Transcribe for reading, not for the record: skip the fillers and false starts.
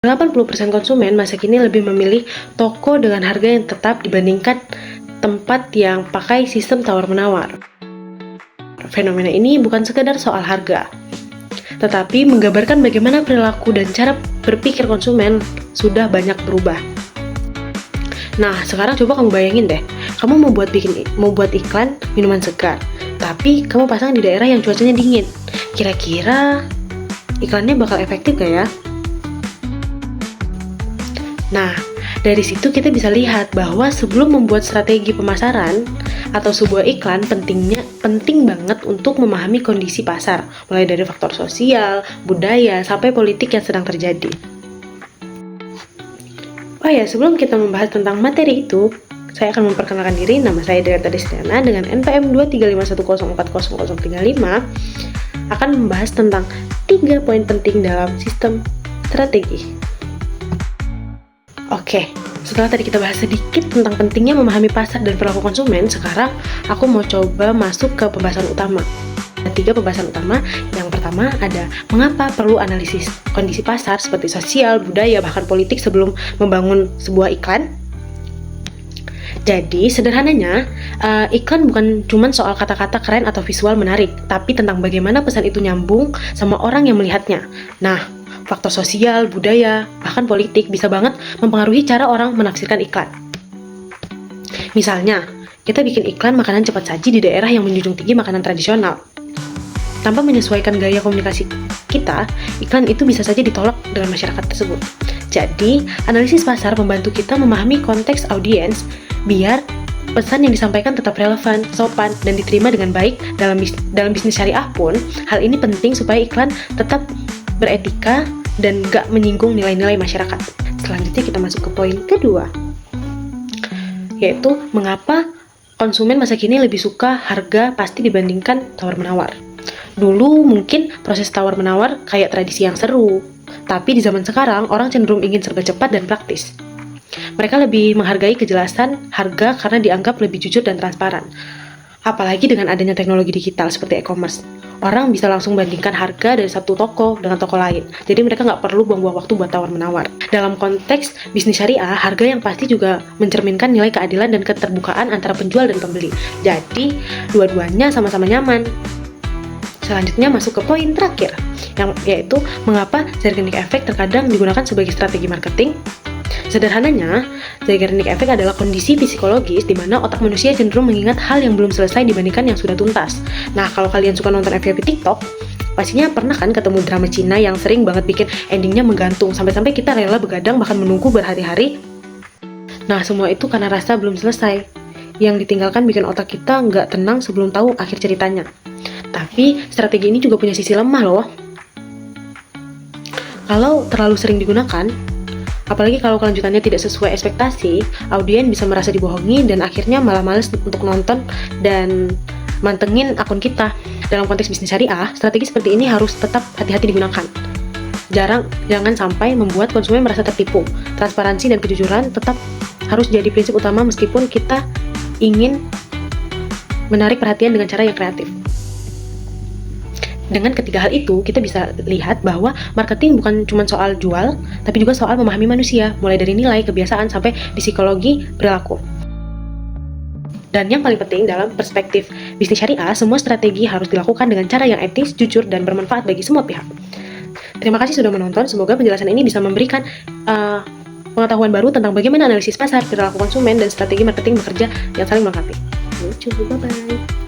80% konsumen masa kini lebih memilih toko dengan harga yang tetap dibandingkan tempat yang pakai sistem tawar-menawar. Fenomena ini bukan sekedar soal harga, tetapi menggambarkan bagaimana perilaku dan cara berpikir konsumen sudah banyak berubah. Nah, sekarang coba kamu bayangin deh, kamu mau buat iklan minuman segar, tapi kamu pasang di daerah yang cuacanya dingin. Kira-kira iklannya bakal efektif gak ya? Nah, dari situ kita bisa lihat bahwa sebelum membuat strategi pemasaran atau sebuah iklan penting banget untuk memahami kondisi pasar, mulai dari faktor sosial, budaya, sampai politik yang sedang terjadi. Oh ya, sebelum kita membahas tentang materi itu, saya akan memperkenalkan diri. Nama saya Dearta Destiana dengan NPM 235104035 akan membahas tentang 3 poin penting dalam sistem strategi. Oke, setelah tadi kita bahas sedikit tentang pentingnya memahami pasar dan perilaku konsumen, sekarang aku mau coba masuk ke pembahasan utama. Ada 3 pembahasan utama. Yang pertama ada mengapa perlu analisis kondisi pasar seperti sosial, budaya, bahkan politik sebelum membangun sebuah iklan. Jadi sederhananya, iklan bukan cuma soal kata-kata keren atau visual menarik, tapi tentang bagaimana pesan itu nyambung sama orang yang melihatnya. Nah, faktor sosial, budaya, bahkan politik bisa banget mempengaruhi cara orang menafsirkan iklan. Misalnya, kita bikin iklan makanan cepat saji di daerah yang menjunjung tinggi makanan tradisional. Tanpa menyesuaikan gaya komunikasi kita, iklan itu bisa saja ditolak dengan masyarakat tersebut. Jadi, analisis pasar membantu kita memahami konteks audiens biar pesan yang disampaikan tetap relevan, sopan, dan diterima dengan baik dalam bisnis syariah pun. Hal ini penting supaya iklan tetap beretika dan gak menyinggung nilai-nilai masyarakat. Selanjutnya kita masuk ke poin kedua, yaitu mengapa konsumen masa kini lebih suka harga pasti dibandingkan tawar-menawar. Dulu mungkin proses tawar-menawar kayak tradisi yang seru, tapi di zaman sekarang orang cenderung ingin serba cepat dan praktis. Mereka lebih menghargai kejelasan harga karena dianggap lebih jujur dan transparan. Apalagi dengan adanya teknologi digital seperti e-commerce. Orang bisa langsung bandingkan harga dari satu toko dengan toko lain. Jadi mereka nggak perlu buang-buang waktu buat tawar-menawar. Dalam konteks bisnis syariah, harga yang pasti juga mencerminkan nilai keadilan dan keterbukaan antara penjual dan pembeli. Jadi, dua-duanya sama-sama nyaman. Selanjutnya masuk ke poin terakhir, yaitu mengapa Zeigarnik Effect terkadang digunakan sebagai strategi marketing. Sederhananya, Zeigarnik Effect adalah kondisi psikologis di mana otak manusia cenderung mengingat hal yang belum selesai dibandingkan yang sudah tuntas. Nah, kalau kalian suka nonton FYP TikTok, pastinya pernah kan ketemu drama Cina yang sering banget bikin endingnya menggantung, sampai-sampai kita rela begadang bahkan menunggu berhari-hari. Nah, semua itu karena rasa belum selesai, yang ditinggalkan bikin otak kita nggak tenang sebelum tahu akhir ceritanya. Tapi, strategi ini juga punya sisi lemah loh. Kalau terlalu sering digunakan, apalagi kalau kelanjutannya tidak sesuai ekspektasi, audiens bisa merasa dibohongi dan akhirnya malah males untuk nonton dan mantengin akun kita. Dalam konteks bisnis syariah, strategi seperti ini harus tetap hati-hati digunakan. Jangan sampai membuat konsumen merasa tertipu. Transparansi dan kejujuran tetap harus jadi prinsip utama meskipun kita ingin menarik perhatian dengan cara yang kreatif. Dengan ketiga hal itu, kita bisa lihat bahwa marketing bukan cuma soal jual, tapi juga soal memahami manusia, mulai dari nilai, kebiasaan, sampai psikologi perilaku. Dan yang paling penting dalam perspektif bisnis syariah, semua strategi harus dilakukan dengan cara yang etis, jujur, dan bermanfaat bagi semua pihak. Terima kasih sudah menonton, semoga penjelasan ini bisa memberikan pengetahuan baru tentang bagaimana analisis pasar, perilaku konsumen, dan strategi marketing bekerja yang saling melengkapi. Bye-bye.